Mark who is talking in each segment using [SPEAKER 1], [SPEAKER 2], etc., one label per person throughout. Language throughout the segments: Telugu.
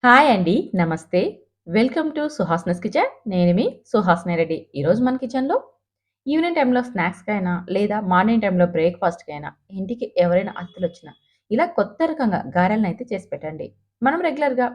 [SPEAKER 1] హాయ్ అండి. నమస్తే. వెల్కమ్ టు సుహాస్‌నస్ కిచెన్. నేను మీ సుహాసిని రెడ్డి. ఈరోజు మన కిచెన్‌లో ఈవినింగ్ టైమ్‌లో స్నాక్స్‌కైనా లేదా మార్నింగ్ టైమ్‌లో బ్రేక్‌ఫాస్ట్‌కైనా ఇంటికి ఎవరైనా అతిథులొచ్చినా ఇలా కొత్త రకంగా గారెలనైతే చేసి పెట్టండి. మనం రెగ్యులర్‌గా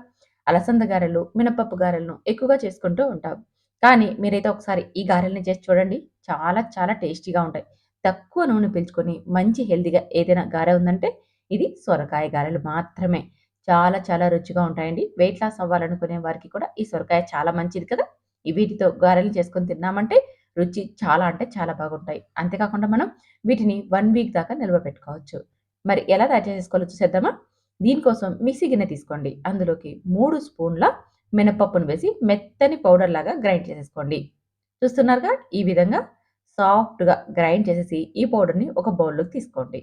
[SPEAKER 1] అలసంద గారెలు, మినపప్పు గారెలను ఎక్కువగా చేసుకుంటూ ఉంటాం. కానీ మీరైతే ఒకసారి ఈ గారెల్ని చేసి చూడండి. చాలా చాలా టేస్టీగా ఉంటాయి. తక్కువ నూనె పీల్చుకొని మంచి హెల్తీగా ఏదైనా గారె ఉందంటే ఇది సొరకాయ గారెలు మాత్రమే. చాలా చాలా రుచిగా ఉంటాయండి. వెయిట్ లాస్ అవ్వాలనుకునే వారికి కూడా ఈ సొరకాయ చాలా మంచిది కదా! వీటితో గారెలు చేసుకొని తిన్నామంటే రుచి చాలా అంటే చాలా బాగుంటాయి. అంతేకాకుండా మనం వీటిని 1 వీక్ దాకా నిల్వ పెట్టుకోవచ్చు. మరి ఎలా తయారు చేసుకోవాలో చూసేద్దామా? దీనికోసం మిక్సీ గిన్నె తీసుకోండి. అందులోకి 3 స్పూన్ల మినపప్పును వేసి మెత్తని పౌడర్ లాగా గ్రైండ్ చేసేసుకోండి. చూస్తున్నారుగా? ఈ విధంగా సాఫ్ట్‌గా గ్రైండ్ చేసేసి ఈ పౌడర్‌ని ఒక బౌల్‌లోకి తీసుకోండి.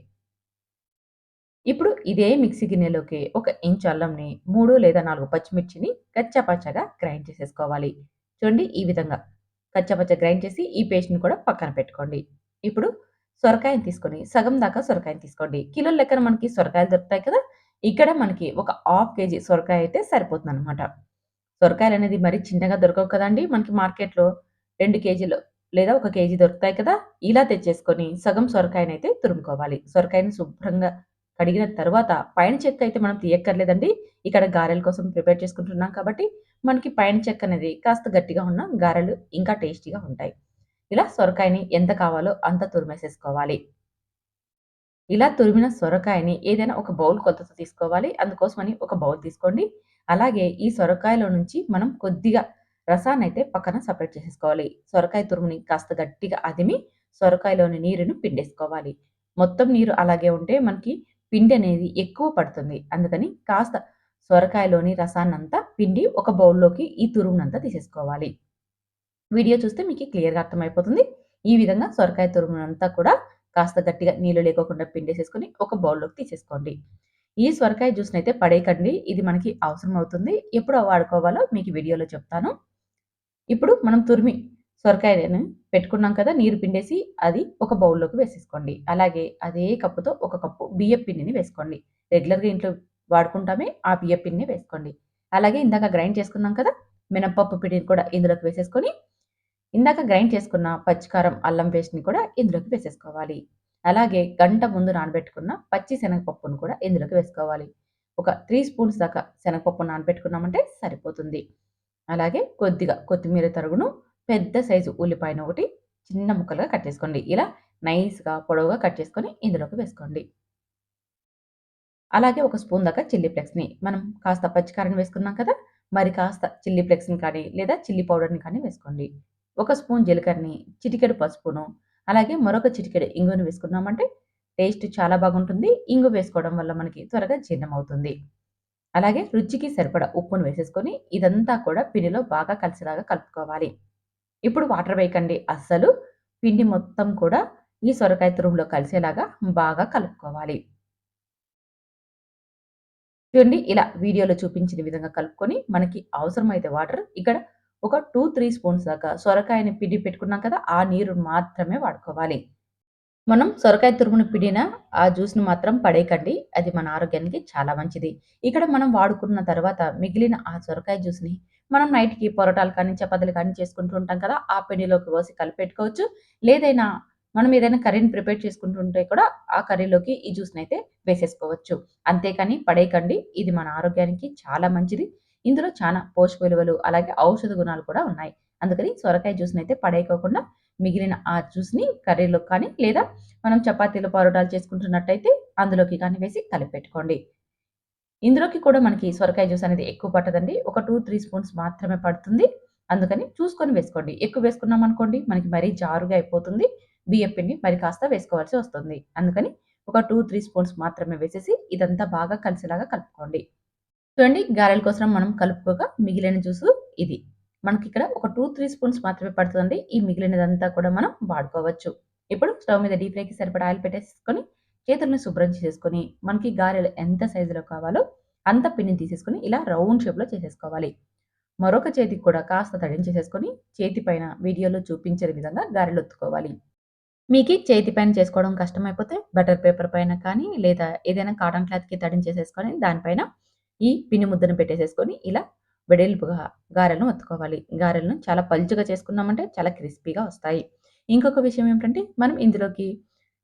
[SPEAKER 1] ఇప్పుడు ఇదే మిక్సీ గిన్నెలోకి ఒక ఇంచు అల్లంని, 3 లేదా 4 పచ్చిమిర్చిని కచ్చాపచ్చాగా గ్రైండ్ చేసేసుకోవాలి. చూడండి ఈ విధంగా కచ్చాపచ్చా గ్రైండ్ చేసి ఈ పేస్ట్‌ని కూడా పక్కన పెట్టుకోండి. ఇప్పుడు సొరకాయని తీసుకొని సగం దాకా సొరకాయని తీసుకోండి. కిలోల లెక్కన మనకి సొరకాయలు దొరుకుతాయి కదా! ఇక్కడ మనకి ఒక హాఫ్ కేజీ సొరకాయ అయితే సరిపోతుందనమాట. సొరకాయలనేది మరీ చిన్నగా దొరకవు కదండీ! మనకి మార్కెట్‌లో 2 కేజీలు లేదా 1 కేజీ దొరుకుతాయి కదా! ఇలా తెచ్చేసుకొని సగం సొరకాయనైతే తురుముకోవాలి. సొరకాయని శుభ్రంగా కడిగిన తర్వాత పైన చెక్క అయితే మనం తీయక్కర్లేదండి. ఇక్కడ గారెల కోసం ప్రిపేర్ చేసుకుంటున్నాం కాబట్టి మనకి పైన చెక్క అనేది కాస్త గట్టిగా ఉన్న గారెలు ఇంకా టేస్టీగా ఉంటాయి. ఇలా సొరకాయని ఎంత కావాలో అంత తురిమేసేసుకోవాలి. ఇలా తురిమిన సొరకాయని ఏదైనా ఒక బౌల్ కొలతతో తీసుకోవాలి. అందుకోసమని ఒక బౌల్ తీసుకోండి. అలాగే ఈ సొరకాయలో నుంచి మనం కొద్దిగా రసాన్నయితే పక్కన సెపరేట్ చేసేసుకోవాలి. సొరకాయ తురుముని కాస్త గట్టిగా అదిమి సొరకాయలోని నీరుని పిండేసుకోవాలి. మొత్తం నీరు అలాగే ఉంటే మనకి పిండి అనేది ఎక్కువ పడుతుంది. అందుకని కాస్త సొరకాయలోని రసాన్నంతా పిండి ఒక బౌల్‌లోకి ఈ తురుమునంతా తీసేసుకోవాలి. వీడియో చూస్తే మీకు క్లియర్‌గా అర్థమైపోతుంది. ఈ విధంగా సొరకాయ తురుమునంతా కూడా కాస్త గట్టిగా నీళ్లు లేకోకుండా పిండేసేసుకొని ఒక బౌల్‌లోకి తీసేసుకోండి. ఈ సొరకాయ జ్యూస్‌నైతే పడేయకండి. ఇది మనకి అవసరం అవుతుంది. ఎప్పుడు వాడుకోవాలో మీకు వీడియోలో చెప్తాను. ఇప్పుడు మనం తురిమి సొరకాయలను పెట్టుకున్నాం కదా! నీరు పిండేసి అది ఒక బౌల్‌లోకి వేసేసుకోండి. అలాగే అదే కప్పుతో ఒక కప్పు బియ్యపు పిండిని వేసుకోండి. రెగ్యులర్‌గా ఇంట్లో వాడుకుంటామే ఆ బియ్యపు పిండిని వేసుకోండి. అలాగే ఇందాక గ్రైండ్ చేసుకున్నాం కదా! మినపప్పు పిండిని కూడా ఇందులోకి వేసేసుకొని ఇందాక గ్రైండ్ చేసుకున్న పచ్చికారం, అల్లం పేస్ట్‌ని కూడా ఇందులోకి వేసేసుకోవాలి. అలాగే గంట ముందు నానబెట్టుకున్న పచ్చి శనగపప్పును కూడా ఇందులోకి వేసుకోవాలి. ఒక 3 స్పూన్స్ దాకా శనగపప్పు నానబెట్టుకున్నామంటే సరిపోతుంది. అలాగే కొద్దిగా కొత్తిమీర తరుగును, పెద్ద సైజు ఉల్లిపాయను ఒకటి చిన్న ముక్కలుగా కట్ చేసుకోండి. ఇలా నైస్‌గా పొడవుగా కట్ చేసుకొని ఇందులోకి వేసుకోండి. అలాగే ఒక స్పూన్ దాకా చిల్లీ ఫ్లేక్స్‌ని మనం కాస్త పచ్చికారం వేసుకున్నాం కదా! మరి కాస్త చిల్లీ ఫ్లేక్స్‌ని కానీ, లేదా చిల్లీ పౌడర్‌ని కానీ వేసుకోండి. ఒక స్పూన్ జీలకర్రని, చిటికెడు పసుపును, అలాగే మరొక చిటికెడు ఇంగువను వేసుకున్నామంటే టేస్ట్ చాలా బాగుంటుంది. ఇంగు వేసుకోవడం వల్ల మనకి త్వరగా జీర్ణమవుతుంది. అలాగే రుచికి సరిపడా ఉప్పును వేసేసుకొని ఇదంతా కూడా పిండిలో బాగా కలిసేలాగా కలుపుకోవాలి. ఇప్పుడు వాటర్ వేయకండి అస్సలు. పిండి మొత్తం కూడా ఈ సొరకాయ తురుములో కలిసేలాగా బాగా కలుపుకోవాలి. చూడండి ఇలా వీడియోలో చూపించిన విధంగా కలుపుకొని, మనకి అవసరమైతే వాటర్ ఇక్కడ ఒక 2, 3 స్పూన్స్ దాకా సొరకాయని పిండి పెట్టుకున్నాం కదా! ఆ నీరు మాత్రమే వాడుకోవాలి. మనం సొరకాయ తురుమును పిండిన ఆ జ్యూస్‌ని మాత్రం పడేయకండి. అది మన ఆరోగ్యానికి చాలా మంచిది. ఇక్కడ మనం వాడుకున్న తర్వాత మిగిలిన ఆ సొరకాయ జ్యూస్‌ని మనం నైట్‌కి పరోటాలు కానీ, చపాతీలు కానీ చేసుకుంటూ ఉంటాం కదా! ఆ పిండిలోకి పోసి కలిపెట్టుకోవచ్చు. లేదైనా మనం ఏదైనా కర్రీని ప్రిపేర్ చేసుకుంటుంటే కూడా ఆ కర్రీలోకి ఈ జ్యూస్‌నైతే వేసేసుకోవచ్చు. అంతేకాని పడేయకండి. ఇది మన ఆరోగ్యానికి చాలా మంచిది. ఇందులో చానా పోషక విలువలు, అలాగే ఔషధ గుణాలు కూడా ఉన్నాయి. అందుకని సొరకాయ జ్యూస్‌నైతే పడేయకోకుండా మిగిలిన ఆ జ్యూస్‌ని కర్రీలోకి కానీ, లేదా మనం చపాతీలు, పరోటాలు చేసుకుంటున్నట్టయితే అందులోకి కానీ వేసి కలిపెట్టుకోండి. ఇందులోకి కూడా మనకి సొరకాయ జ్యూస్ అనేది ఎక్కువ పట్టదండి. ఒక 2, 3 స్పూన్స్ మాత్రమే పడుతుంది. అందుకని చూసుకొని వేసుకోండి. ఎక్కువ వేసుకున్నామనుకోండి మనకి మరీ జారుగా అయిపోతుంది. బియ్యపు పిండి మరి కాస్త వేసుకోవాల్సి వస్తుంది. అందుకని ఒక 2, 3 స్పూన్స్ మాత్రమే వేసేసి ఇదంతా బాగా కలిసేలాగా కలుపుకోండి. చూడండి గారెల కోసం మనం కలుపుకోగా మిగిలిన జ్యూసు ఇది. మనకిక్కడ ఒక 2, 3 స్పూన్స్ మాత్రమే పడుతుందండి. ఈ మిగిలినదంతా కూడా మనం వాడుకోవచ్చు. ఇప్పుడు స్టవ్ మీద డీప్ ఫ్రైకి సరిపడా ఆయిల్ పెట్టేసుకొని, చేతుల్ని శుభ్రం చేసేసుకొని, మనకి గారెలు ఎంత సైజులో కావాలో అంత పిండిని తీసేసుకొని ఇలా రౌండ్ షేప్‌లో చేసేసుకోవాలి. మరొక చేతికి కూడా కాస్త తడిని చేసేసుకొని, చేతి పైన వీడియోలో చూపించిన విధంగా గారెలొత్తుకోవాలి. మీకి చేతి పైన చేసుకోవడం కష్టమైపోతే బటర్ పేపర్ పైన కానీ, లేదా ఏదైనా కాటన్ క్లాత్‌కి తడిని చేసేసుకొని దానిపైన ఈ పిండి ముద్దను పెట్టేసేసుకొని ఇలా వెడల్పుగా గారెలను ఒత్తుకోవాలి. గారెలను చాలా పల్చగా చేసుకున్నామంటే చాలా క్రిస్పీగా వస్తాయి. ఇంకొక విషయం ఏమిటంటే మనం ఇందులోకి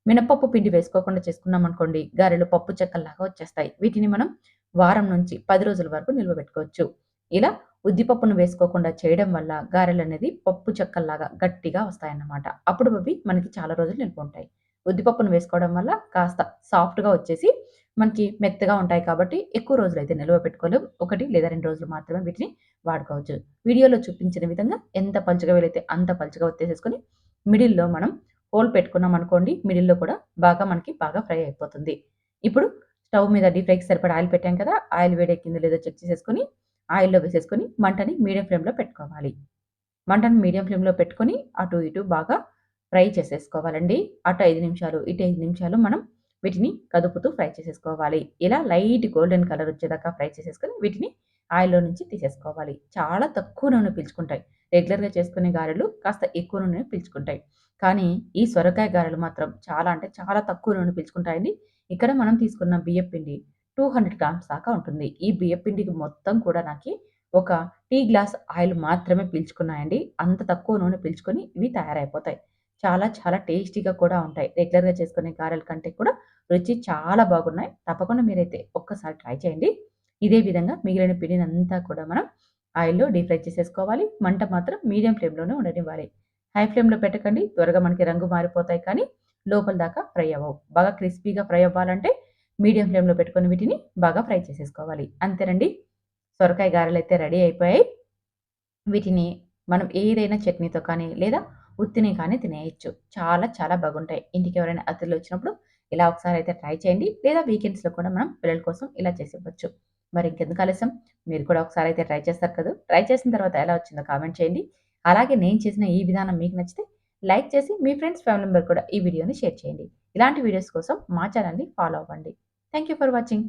[SPEAKER 1] మినపప్పు పిండి వేసుకోకుండా చేసుకున్నామనుకోండి గారెలు పప్పు చెక్కల్లాగా వచ్చేస్తాయి. వీటిని మనం వారం నుంచి 10 రోజుల వరకు నిల్వబెట్టుకోవచ్చు. ఇలా ఉద్దిపప్పును వేసుకోకుండా చేయడం వల్ల గారెలనేది పప్పు చెక్కల్లాగా గట్టిగా వస్తాయన్నమాట. అప్పుడు అవి మనకి చాలా రోజులు నిల్వుంటాయి. ఉద్దిపప్పును వేసుకోవడం వల్ల కాస్త సాఫ్ట్‌గా వచ్చేసి మనకి మెత్తగా ఉంటాయి కాబట్టి ఎక్కువ రోజులైతే నిల్వ పెట్టుకోలేం. 1 లేదా 2 రోజులు మాత్రమే వీటిని వాడుకోవచ్చు. వీడియోలో చూపించిన విధంగా ఎంత పలుచగా వీలైతే అంత పలుచగా ఒత్తేసేసుకొని మిడిల్‌లో మనం హోల్ పెట్టుకున్నామనుకోండి మిడిల్‌లో కూడా బాగా ఫ్రై అయిపోతుంది. ఇప్పుడు స్టవ్ మీద డీప్ ఫ్రైకి సరిపడా ఆయిల్ పెట్టాం కదా! ఆయిల్ వేడెక్కిందో లేదో చెక్ చేసేసుకొని ఆయిల్‌లో వేసేసుకొని మంటని మీడియం ఫ్లేమ్‌లో పెట్టుకోవాలి. మంటను మీడియం ఫ్లేమ్‌లో పెట్టుకొని అటు ఇటు బాగా ఫ్రై చేసేసుకోవాలండి. అటు 5 నిమిషాలు, ఇటు 5 నిమిషాలు మనం వీటిని కదుపుతూ ఫ్రై చేసేసుకోవాలి. ఇలా లైట్ గోల్డెన్ కలర్ వచ్చేదాకా ఫ్రై చేసేసుకొని వీటిని ఆయిల్‌లో నుంచి తీసేసుకోవాలి. చాలా తక్కువ నూనె పీల్చుకుంటాయి. రెగ్యులర్‌గా చేసుకునే గారెలు కాస్త ఎక్కువ నూనె పీల్చుకుంటాయి. కానీ ఈ సొరకాయ గారెలు మాత్రం చాలా అంటే చాలా తక్కువ నూనె పీల్చుకుంటాయండి. ఇక్కడ మనం తీసుకున్న బియ్యపు పిండి 200 గ్రామ్స్ దాకా ఉంటుంది. ఈ బియ్యపు పిండికి మొత్తం కూడా నాకి ఒక టీ గ్లాస్ ఆయిల్ మాత్రమే పీల్చుకున్నాయండి. అంత తక్కువ నూనె పీల్చుకొని ఇవి తయారైపోతాయి. చాలా టేస్టీగా కూడా ఉంటాయి. రెగ్యులర్‌గా చేసుకునే గారెల కంటే కూడా రుచి చాలా బాగున్నాయి. తప్పకుండా మీరైతే ఒక్కసారి ట్రై చేయండి. ఇదే విధంగా మిగిలిన పిండినంతా కూడా మనం ఆయిల్‌లో డీప్ ఫ్రై చేసేసుకోవాలి. మంట మాత్రం మీడియం ఫ్లేమ్‌లోనే ఉండనివ్వాలి. హై ఫ్లేమ్‌లో పెట్టకండి. త్వరగా మనకి రంగు మారిపోతాయి కానీ లోపల దాకా ఫ్రై అవ్వవు. బాగా క్రిస్పీగా ఫ్రై అవ్వాలంటే మీడియం ఫ్లేమ్‌లో పెట్టుకొని వీటిని బాగా ఫ్రై చేసేసుకోవాలి. అంతేనండి. సొరకాయ గారెలైతే రెడీ అయిపోయాయి. వీటిని మనం ఏదైనా చట్నీతో కానీ, లేదా ఉత్తినే కానీ తినేయొచ్చు. చాలా బాగుంటాయి. ఇంటికెవరైనా అతిథులొచ్చినప్పుడు ఇలా ఒకసారయితే ట్రై చేయండి. లేదా వీకెండ్స్‌లో కూడా మనం పిల్లల కోసం ఇలా చేసివ్వచ్చు. మరి ఇంకెందుకు ఆలస్యం? మీరు కూడా ఒకసారయితే ట్రై చేస్తారు కదూ! ట్రై చేసిన తర్వాత ఎలా వచ్చిందో కామెంట్ చేయండి. అలాగే నేను చేసిన ఈ విధానం మీకు నచ్చితే లైక్ చేసి మీ ఫ్రెండ్స్, ఫ్యామిలీ మెంబర్ కూడా ఈ వీడియోని షేర్ చేయండి. ఇలాంటి వీడియోస్ కోసం మా ఛానెల్‌ని ఫాలో అవ్వండి. Thank you for watching.